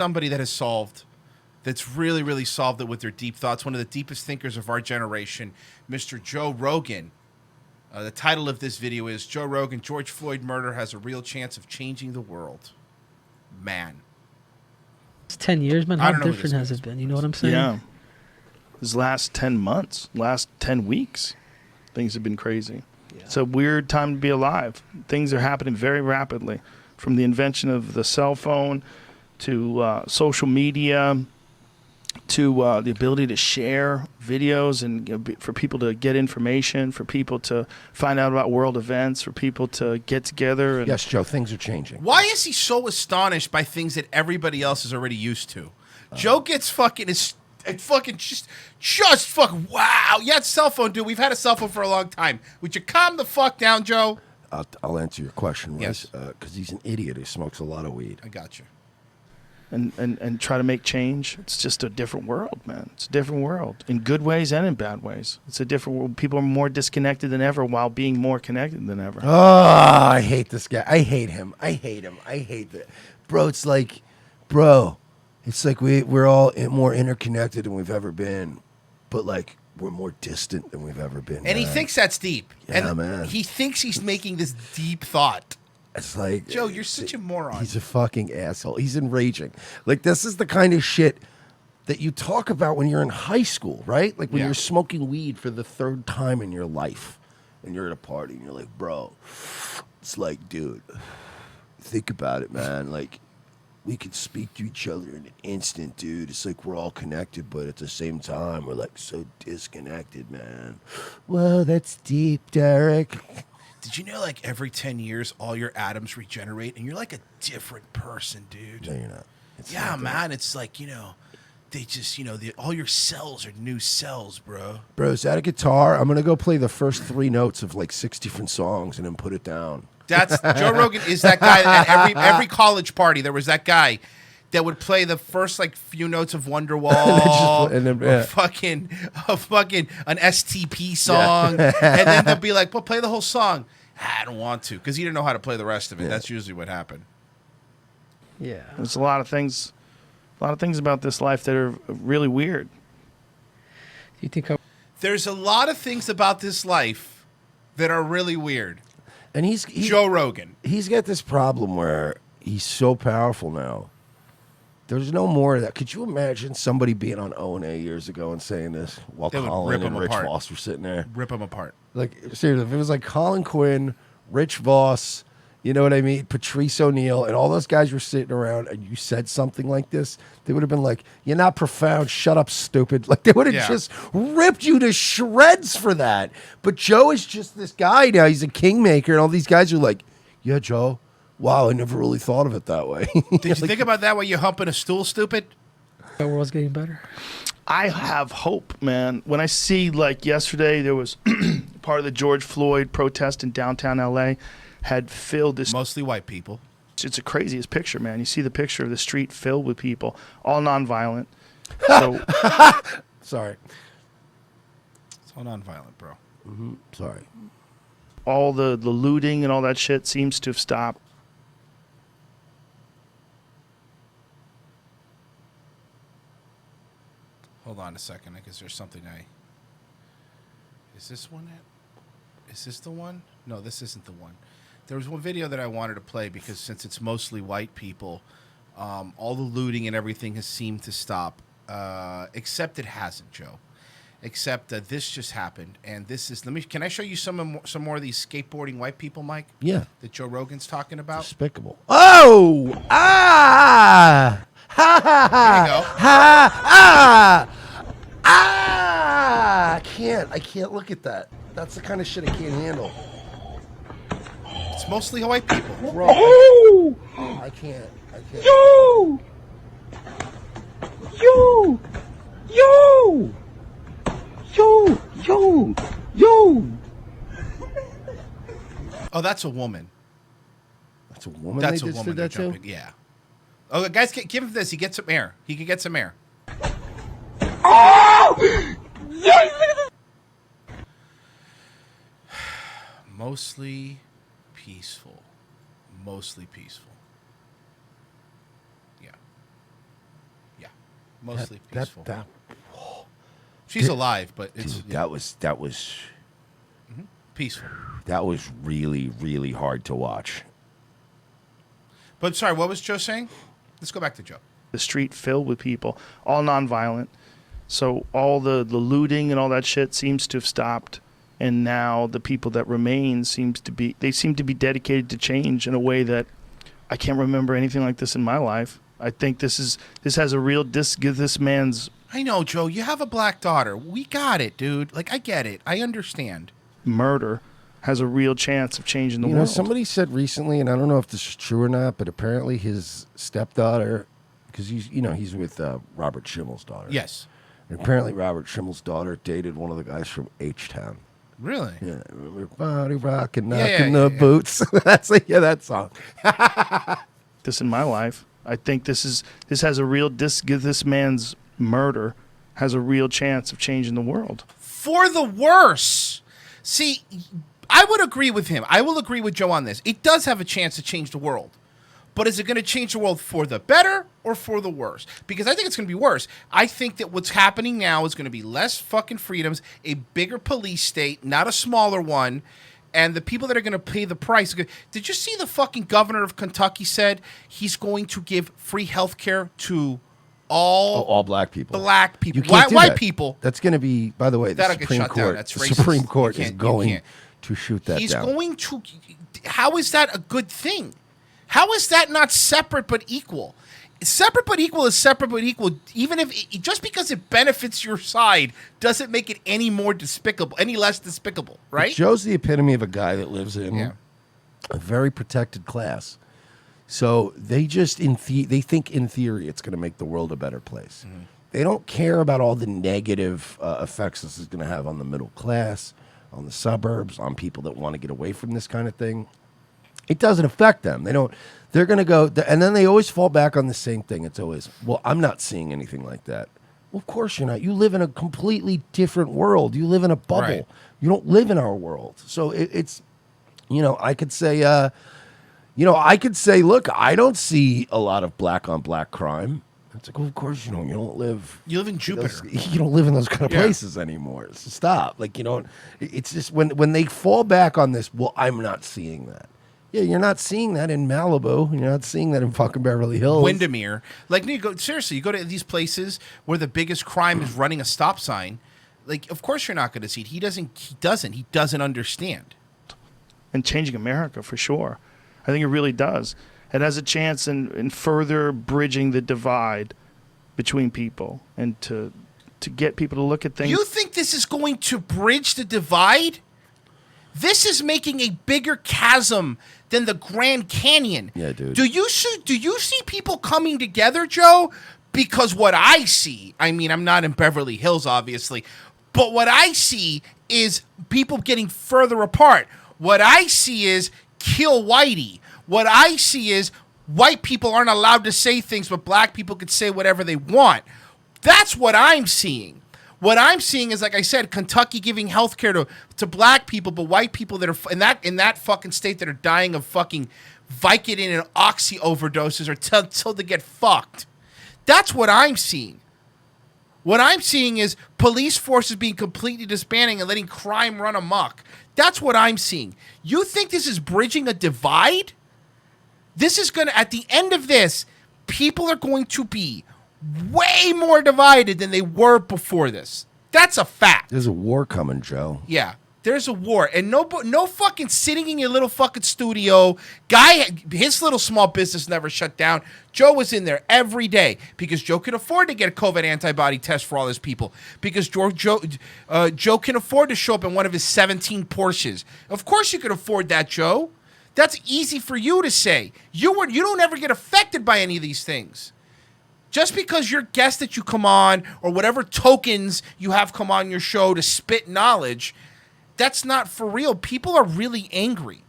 somebody that has solved, that's really, really solved it with their deep thoughts. One of the deepest thinkers of our generation, Mr. Joe Rogan. The title of this video is Joe Rogan, George Floyd murder has a real chance of changing the world. Man. It's 10 years, man. I How don't know who different this has guy it is, been? You know what I'm saying? Yeah. This last 10 months, last 10 weeks, things have been crazy. Yeah. It's a weird time to be alive. Things are happening very rapidly, from the invention of the cell phone to social media to the ability to share videos and for people to get information, for people to find out about world events, for people to get together. And yes, Joe, things are changing. Why is he so astonished by things that everybody else is already used to? Joe gets fucking just fucking wow. Yeah, it's cell phone, dude. We've had a cell phone for a long time. Would you calm the fuck down, Joe? I'll answer your question, yes. Because he's an idiot who smokes a lot of weed. I got you. And try to make change. It's just a different world, man. It's a different world in good ways and in bad ways. It's a different world. People are more disconnected than ever while being more connected than ever. Oh, I hate this guy. I hate him. I hate that. Bro, it's like we're all more interconnected than we've ever been, but like we're more distant than we've ever been. And he thinks that's deep. Yeah, and man. He thinks he's making this deep thought. It's like, Joe, you're such a moron. He's a fucking asshole. He's enraging. Like, this is the kind of shit that you talk about when you're in high school, right? Like when you're smoking weed for the third time in your life and you're at a party and you're like, bro, it's like, dude, think about it, man. Like, we could speak to each other in an instant, dude. It's like we're all connected, but at the same time, we're like so disconnected, man. Whoa, that's deep, Derek. Did you know, like, every 10 years, all your atoms regenerate, and you're like a different person, dude? No, you're not. Yeah, man. It's like, they just, all your cells are new cells, bro. Bro, is that a guitar? I'm going to go play the first 3 notes of, like, 6 different songs and then put it down. That's Joe Rogan is that guy at every college party. There was that guy that would play the first like few notes of Wonderwall, fucking an STP song, and then they'll be like, "Well, play the whole song." I don't want to because he didn't know how to play the rest of it. That's usually what happened. Yeah, there's a lot of things about this life that are really weird. Do you think there's a lot of things about this life that are really weird? And he's Joe Rogan. He's got this problem where he's so powerful now. There's no more of that. Could you imagine somebody being on O&A years ago and saying this while Colin and Rich Voss were sitting there? Rip them apart. Like, seriously, if it was like Colin Quinn, Rich Voss, you know what I mean? Patrice O'Neill, and all those guys were sitting around and you said something like this, they would have been like, you're not profound, shut up, stupid. Like, they would have just ripped you to shreds for that. But Joe is just this guy now. He's a kingmaker, and all these guys are like, yeah, Joe, wow, I never really thought of it that way. Did you think about that while you're humping a stool, stupid? The world's getting better. I have hope, man. When I see, like, yesterday, there was part of the George Floyd protest in downtown L.A., had filled this... Mostly white people. It's the craziest picture, man. You see the picture of the street filled with people, all nonviolent. So, sorry. It's all nonviolent, bro. Mm-hmm. Sorry. All the looting and all that shit seems to have stopped. Hold on a second, because there's something Is this one it? Is this the one? No, this isn't the one. There was one video that I wanted to play because since it's mostly white people, all the looting and everything has seemed to stop, except it hasn't, Joe. Except that this just happened, and this is. Can I show you some more of these skateboarding white people, Mike? Yeah. That Joe Rogan's talking about. Despicable. Oh! Ah! Ha ha ha! There you go. Ha! Ah! Ah! I can't look at that. That's the kind of shit I can't handle. It's mostly white people. Bro, I can't. Yo! Yo! Yo! Yo! Yo! Yo! Oh, that's a woman. That's a woman. That's they a just woman. did that Jumping. too? Yeah. Oh, guys, give him this. He gets some air. He can get some air. Oh! Yes! Mostly peaceful. Mostly peaceful. Yeah. Mostly That, peaceful. that, She's alive, but it's dude, that was peaceful. that was really, really hard to watch. But sorry, what was Joe saying? Let's go back to Joe. The street filled with people, all nonviolent. So all the looting and all that shit seems to have stopped. And now the people that remain seem to be dedicated to change in a way that I can't remember anything like this in my life. I think this has a real this man's I know, Joe. You have a black daughter. We got it, dude. Like, I get it. I understand. murder has a real chance of changing the You know, world. somebody said recently, and I don't know if this is true or not, but apparently his stepdaughter, because he's with Robert Schimmel's daughter. Yes. And apparently Robert Schimmel's daughter dated one of the guys from H-Town. Really? Yeah, remember Body Rock and Yeah, Knocking yeah, the yeah. Boots. That song. This in my life, I think this has a real this man's murder has a real chance of changing the world. For the worse. See, I would agree with him. I will agree with Joe on this. It does have a chance to change the world. But is it going to change the world for the better or for the worse? Because I think it's going to be worse. I think that what's happening now is going to be less fucking freedoms, a bigger police state, not a smaller one, and the people that are going to pay the price. Did you see the fucking governor of Kentucky said he's going to give free health care to all black people. black people. You can't do White that. people. That's going to be, by the way, the That'll get Supreme shut down. Court. That's the racist. Supreme Court You is can't- you going can't. to shoot that He's down. going to. How is that a good thing? How is that not separate but equal? Separate but equal is separate but equal. Even if just because it benefits your side doesn't make it any more despicable, any less despicable, right? Joe's the epitome of a guy that lives in Yeah. a very protected class. So they just they think in theory it's going to make the world a better place. Mm-hmm. They don't care about all the negative effects this is going to have on the middle class, on the suburbs, on people that want to get away from this kind of thing. It doesn't affect them. They don't. They're going to go, and then they always fall back on the same thing. It's always, well, I'm not seeing anything like that. Well, of course you're not. You live in a completely different world. You live in a bubble. Right. You don't live in our world. So it's, I could say, I could say, look, I don't see a lot of black on black crime. It's like, well, of course you don't. You don't live. You live in Jupiter. You don't live in those kind of Yeah. places anymore. So stop. Like, it's just when they fall back on this, well, I'm not seeing that. Yeah, you're not seeing that in Malibu. You're not seeing that in fucking Beverly Hills. Windermere. Like, you go to these places where the biggest crime is running a stop sign. Like, of course you're not going to see it. He doesn't understand. And changing America for sure. I think it really does. It has a chance in further bridging the divide between people and to get people to look at things. You think this is going to bridge the divide? This is making a bigger chasm than the Grand Canyon. Yeah, dude. Do you see people coming together, Joe? Because what I see, I mean, I'm not in Beverly Hills, obviously, but what I see is people getting further apart. What I see is kill whitey. What I see is white people aren't allowed to say things, but black people could say whatever they want. That's what I'm seeing. What I'm seeing is, like I said, Kentucky giving health care to black people, but white people that are in that fucking state that are dying of fucking Vicodin and oxy overdoses or till they get fucked. That's what I'm seeing. What I'm seeing is police forces being completely disbanding and letting crime run amok. That's what I'm seeing. You think this is bridging a divide? This is going to, at the end of this, people are going to be way more divided than they were before this. That's a fact. There's a war coming, Joe. Yeah, there's a war, and no fucking sitting in your little fucking studio. Guy, his little small business never shut down. Joe was in there every day because Joe could afford to get a COVID antibody test for all his people. Because Joe can afford to show up in one of his 17 Porsches. Of course, you could afford that, Joe. That's easy for you to say. You don't ever get affected by any of these things. Just because your guest that you come on or whatever tokens you have come on your show to spit knowledge, that's not for real. People are really angry.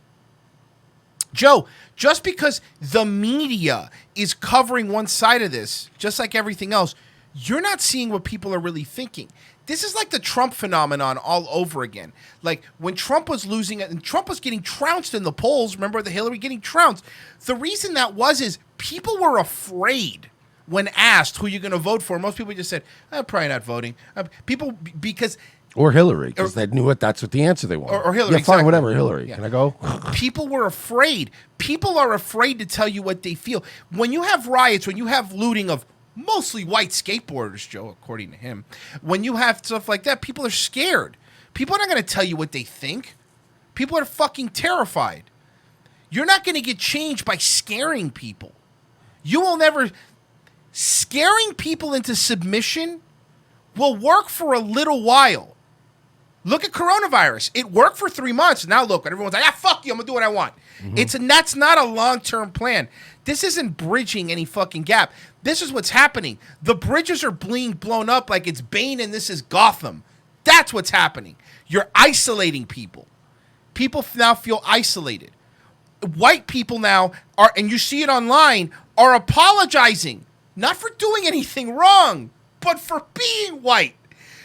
Joe, just because the media is covering one side of this, just like everything else, you're not seeing what people are really thinking. This is like the Trump phenomenon all over again. Like when Trump was losing it and Trump was getting trounced in the polls, remember the Hillary getting trounced? The reason that was is people were afraid. when asked who you're going to vote for, most people just said, "I'm probably not voting." People because Or Hillary, because they knew that's what the answer they wanted. Or Hillary, Yeah, fine, exactly. whatever, Hillary. Yeah. Can I go? people were afraid. People are afraid to tell you what they feel. When you have riots, when you have looting of mostly white skateboarders, Joe, according to him, when you have stuff like that, people are scared. People are not going to tell you what they think. People are fucking terrified. You're not going to get changed by scaring people. You will never... Scaring people into submission will work for a little while. Look at coronavirus. It worked for 3 months. Now look, everyone's like, fuck you, I'm going to do what I want. That's not a long-term plan. This isn't bridging any fucking gap. This is what's happening. The bridges are being blown up like it's Bane and this is Gotham. That's what's happening. You're isolating people. People now feel isolated. White people now are, and you see it online, are apologizing. Not for doing anything wrong, but for being white.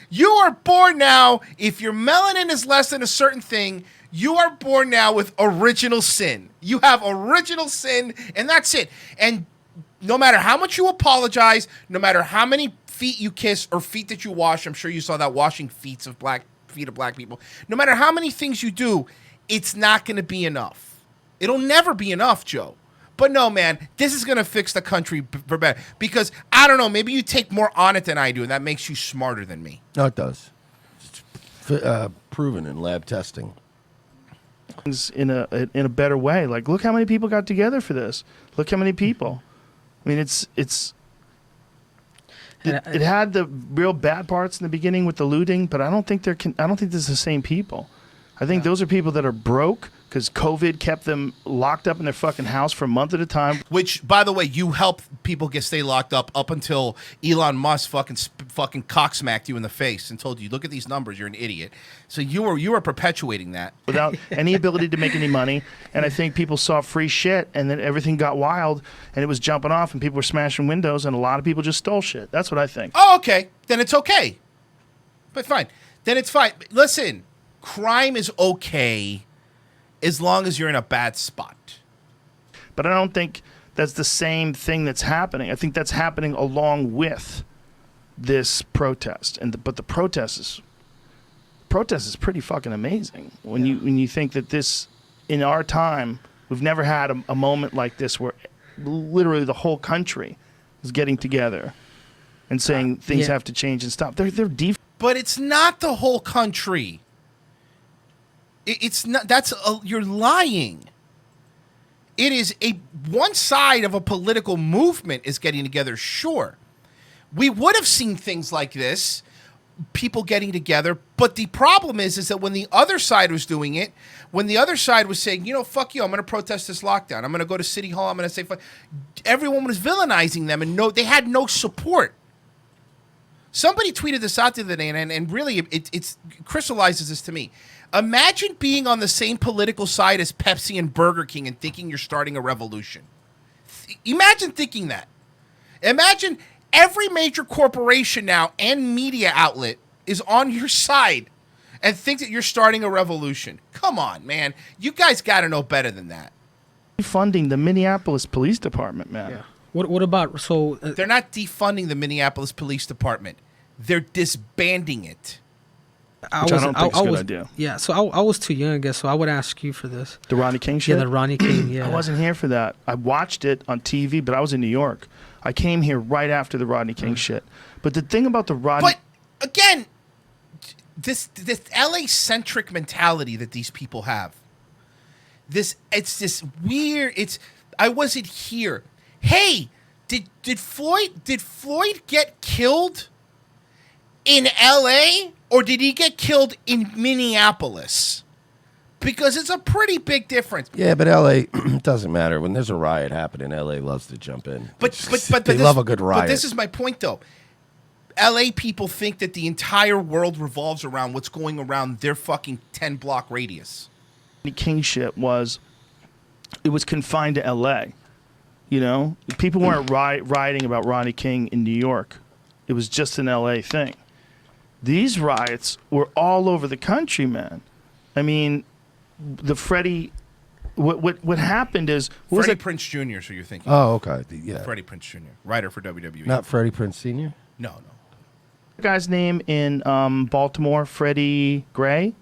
You are born now, if your melanin is less than a certain thing, you are born now with original sin. You have original sin, and that's it. And no matter how much you apologize, no matter how many feet you kiss or feet that you wash, I'm sure you saw that washing feet of black people. No matter how many things you do, it's not going to be enough. It'll never be enough, Joe. But no, man, this is going to fix the country for better. Because, I don't know, maybe you take more on it than I do, and that makes you smarter than me. No, it does. It's proven in lab testing. In a better way. Like, look how many people got together for this. Look how many people. I mean, it had the real bad parts in the beginning with the looting, but I don't think this is the same people. I think those are people that are broke because COVID kept them locked up in their fucking house for a month at a time. Which, by the way, you help people stay locked up until Elon Musk fucking cocksmacked you in the face and told you, look at these numbers, you're an idiot. So you were perpetuating that. Without any ability to make any money. And I think people saw free shit and then everything got wild and it was jumping off and people were smashing windows and a lot of people just stole shit. That's what I think. Oh, okay. Then it's okay. But fine. Then it's fine. Listen, crime is okay as long as you're in a bad spot. But I don't think that's the same thing that's happening. I think that's happening along with this protest. But the protest is pretty fucking amazing. When you think that this, in our time, we've never had a moment like this where literally the whole country is getting together and saying things have to change and stop. They're But it's not the whole country. It's not. You're lying. It is one side of a political movement is getting together. Sure, we would have seen things like this, people getting together. But the problem is that when the other side was doing it, when the other side was saying, fuck you, I'm going to protest this lockdown, I'm going to go to City Hall, I'm going to say, fuck, everyone was villainizing them, and they had no support. Somebody tweeted this out the other day, and really it crystallizes this to me. Imagine being on the same political side as Pepsi and Burger King and thinking you're starting a revolution. Imagine thinking that. Imagine every major corporation now and media outlet is on your side and think that you're starting a revolution. Come on, man. You guys got to know better than that. Funding the Minneapolis Police Department, man. Yeah. What about They're not defunding the Minneapolis Police Department. They're disbanding it. Which I don't think is a good idea. Yeah, so I was too young, I guess, so I would ask you for this. The Rodney King shit? Yeah, the Rodney King, yeah. I wasn't here for that. I watched it on TV, but I was in New York. I came here right after the Rodney King shit. But the thing about the Rodney... But, again, this LA-centric mentality that these people have, it's this weird... I wasn't here. Hey, did Floyd get killed in LA or did he get killed in Minneapolis? Because it's a pretty big difference. Yeah, but LA doesn't matter. When there's a riot happening, LA loves to jump in. But they love a good riot. But this is my point, though. LA people think that the entire world revolves around what's going around their fucking 10-block radius. The King shit was confined to LA. People weren't rioting about Rodney King in New York. It was just an LA thing. These riots were all over the country, man. I mean, the Freddie what happened is what was Freddie it? Prinze Jr. So you're thinking Oh, okay. Yeah. Freddie Prinze Jr. writer for WWE. Not Freddie Prinze Sr.? No. The guy's name in Baltimore, Freddie Gray.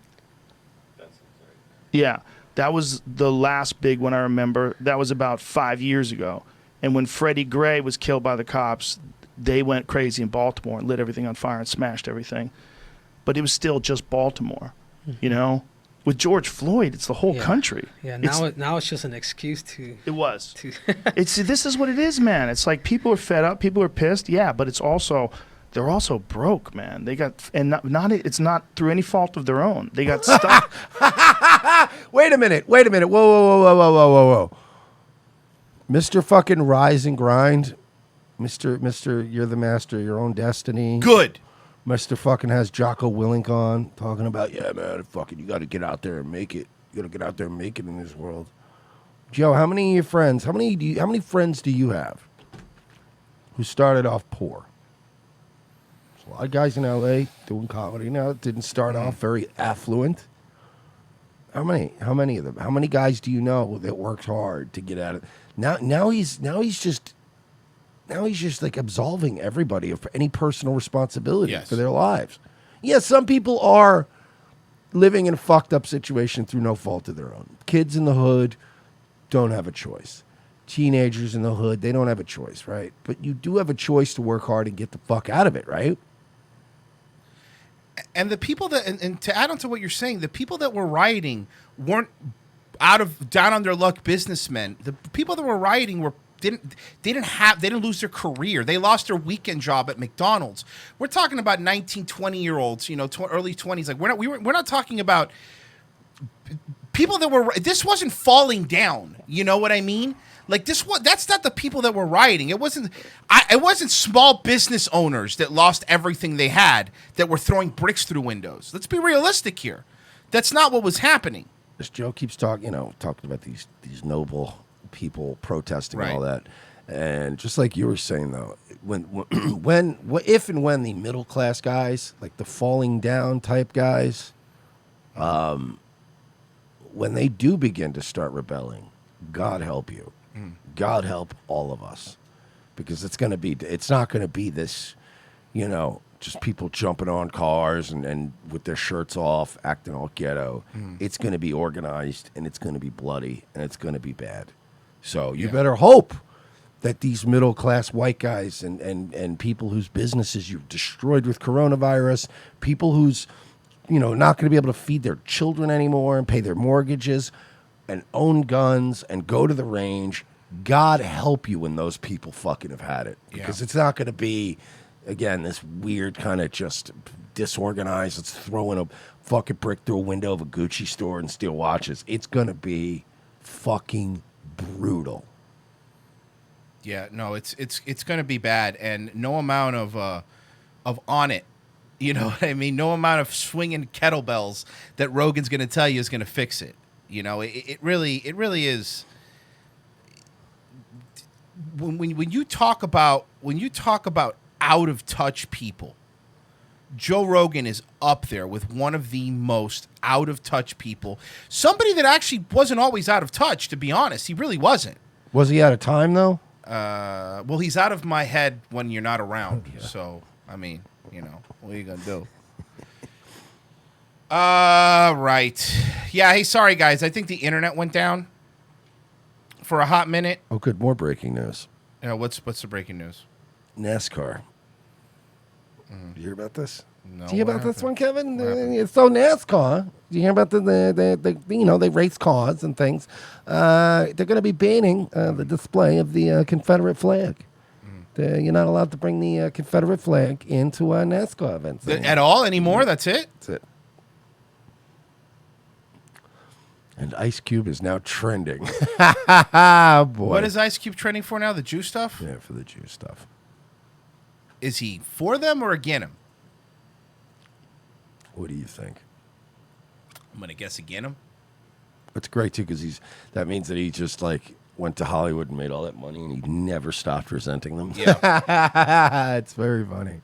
Yeah, that was the last big one I remember. That was about 5 years ago. And when Freddie Gray was killed by the cops, they went crazy in Baltimore and lit everything on fire and smashed everything. But it was still just Baltimore, you know. With George Floyd, it's the whole country. Yeah, It's- now it's just an excuse to. It was. To This is what it is, man. It's like people are fed up, people are pissed. Yeah, but it's also they're also broke, man. They got it's not through any fault of their own. They got stuck. Wait a minute. Whoa. Mr. fucking Rise and Grind. Mr. You're the master of your own destiny. Good. Mr. fucking has Jocko Willink on talking about, yeah, man, fucking, you got to get out there and make it. You got to get out there and make it in this world. Joe, how many of your friends, how many friends do you have who started off poor? There's a lot of guys in L.A. doing comedy now that didn't start off very affluent. How many of them? How many guys do you know that worked hard to get out of? Now he's just like absolving everybody of any personal responsibility for their lives. Yeah, some people are living in a fucked up situation through no fault of their own. Kids in the hood don't have a choice. Teenagers in the hood, they don't have a choice, right? But you do have a choice to work hard and get the fuck out of it, right? And the people that, and to add on to what you're saying, the people that were rioting weren't down on their luck businessmen. The people that were rioting didn't lose their career. They lost their weekend job at McDonald's. We're talking about 19, 20-year-olds, early 20s. Like we're not talking about people that were. This wasn't falling down. You know what I mean? Like that's not the people that were rioting. It wasn't small business owners that lost everything they had that were throwing bricks through windows. Let's be realistic here. That's not what was happening. This Joe keeps talking about these noble people protesting and all that. And just like you were saying though, if and when the middle class guys, like the falling down type guys, when they do begin to start rebelling, God help you. God help all of us, because it's not going to be this, just people jumping on cars and with their shirts off, acting all ghetto. It's going to be organized, and it's going to be bloody, and it's going to be bad. So you better hope that these middle class white guys and people whose businesses you've destroyed with coronavirus, people who's not going to be able to feed their children anymore and pay their mortgages and own guns and go to the range. God help you when those people fucking have had it. Because it's not going to be, again, this weird kind of just disorganized, let's throw in a fucking brick through a window of a Gucci store and steal watches. It's going to be fucking brutal. Yeah, no, it's going to be bad, and no amount of on it, you know what I mean? No amount of swinging kettlebells that Rogan's going to tell you is going to fix it. It really is. When you talk about out of touch people, Joe Rogan is up there with one of the most out of touch people. Somebody that actually wasn't always out of touch, to be honest. He really wasn't. Was he out of time though? Well, he's out of my head when you're not around. So, I mean, what are you gonna do? Right. Yeah. Hey, sorry guys. I think the internet went down for a hot minute. Oh, good. More breaking news. What's the breaking news? NASCAR. Did you hear about this? No. Did you hear about this one, Kevin? So NASCAR. Did you hear about they race cars and things? They're going to be banning the display of the Confederate flag. You're not allowed to bring the Confederate flag into NASCAR events At all anymore? That's it? That's it. And Ice Cube is now trending. Boy. What is Ice Cube trending for now? The Jew stuff? Yeah, for the Jew stuff. Is he for them or against them? What do you think? I'm going to guess against them. It's great, too, because that means that he just, went to Hollywood and made all that money, and he never stopped resenting them. Yeah. It's very funny.